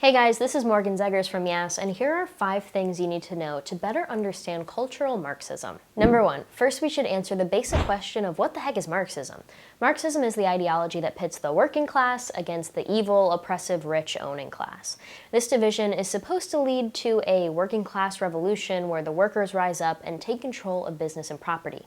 Hey guys, this is Morgan Zegers from YAAS, and here are 5 things you need to know to better understand cultural Marxism. Number 1, first we should answer the basic question of what the heck is Marxism? Marxism is the ideology that pits the working class against the evil, oppressive, rich owning class. This division is supposed to lead to a working class revolution where the workers rise up and take control of business and property.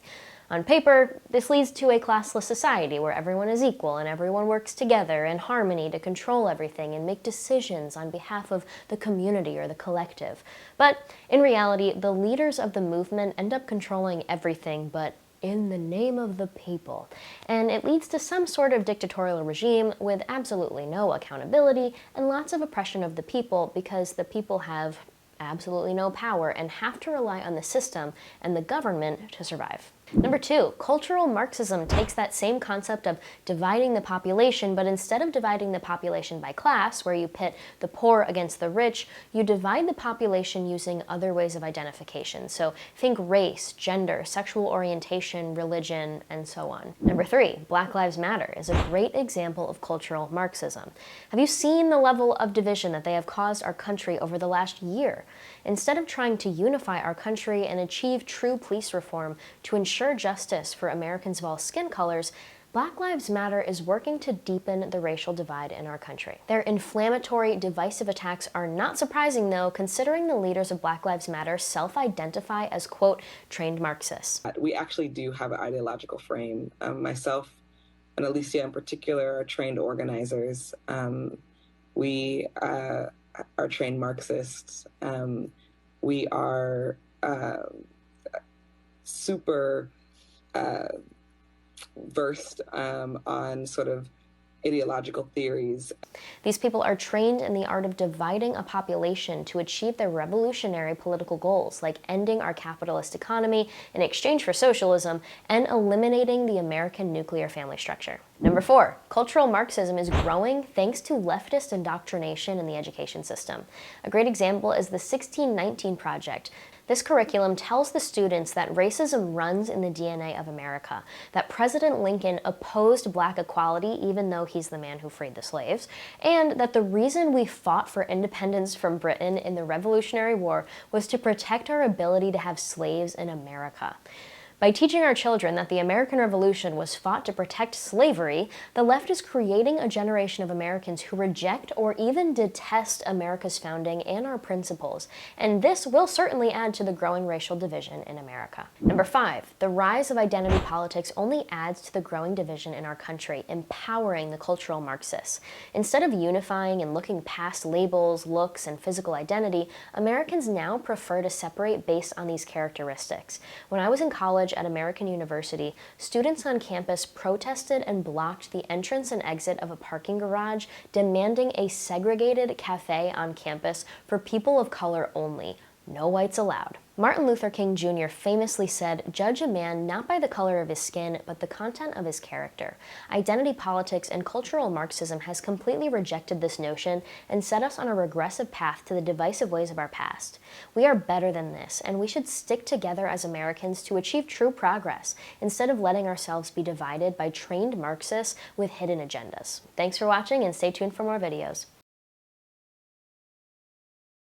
On paper, this leads to a classless society where everyone is equal and everyone works together in harmony to control everything and make decisions on behalf of the community or the collective. But in reality, the leaders of the movement end up controlling everything but in the name of the people. And it leads to some sort of dictatorial regime with absolutely no accountability and lots of oppression of the people because the people have absolutely no power and have to rely on the system and the government to survive. Number 2, cultural Marxism takes that same concept of dividing the population, but instead of dividing the population by class, where you pit the poor against the rich, you divide the population using other ways of identification. So think race, gender, sexual orientation, religion, and so on. Number 3, Black Lives Matter is a great example of cultural Marxism. Have you seen the level of division that they have caused our country over the last year? Instead of trying to unify our country and achieve true police reform to ensure justice for Americans of all skin colors, Black Lives Matter is working to deepen the racial divide in our country. Their inflammatory, divisive attacks are not surprising, though, considering the leaders of Black Lives Matter self-identify as, quote, trained Marxists. We actually do have an ideological frame. Myself and Alicia in particular are trained organizers. We are trained Marxists. We are super versed on sort of ideological theories. These people are trained in the art of dividing a population to achieve their revolutionary political goals, like ending our capitalist economy in exchange for socialism and eliminating the American nuclear family structure. Number 4, cultural Marxism is growing thanks to leftist indoctrination in the education system. A great example is the 1619 Project. This curriculum tells the students that racism runs in the DNA of America, that President Lincoln opposed black equality even though he's the man who freed the slaves, and that the reason we fought for independence from Britain in the Revolutionary War was to protect our ability to have slaves in America. By teaching our children that the American Revolution was fought to protect slavery, the left is creating a generation of Americans who reject or even detest America's founding and our principles, and this will certainly add to the growing racial division in America. Number 5, the rise of identity politics only adds to the growing division in our country, empowering the cultural Marxists. Instead of unifying and looking past labels, looks, and physical identity, Americans now prefer to separate based on these characteristics. When I was in college at American University, students on campus protested and blocked the entrance and exit of a parking garage, demanding a segregated cafe on campus for people of color only. No whites allowed. Martin Luther King Jr. famously said, "Judge a man not by the color of his skin, but the content of his character." Identity politics and cultural Marxism has completely rejected this notion and set us on a regressive path to the divisive ways of our past. We are better than this, and we should stick together as Americans to achieve true progress, instead of letting ourselves be divided by trained Marxists with hidden agendas. Thanks for watching, and stay tuned for more videos.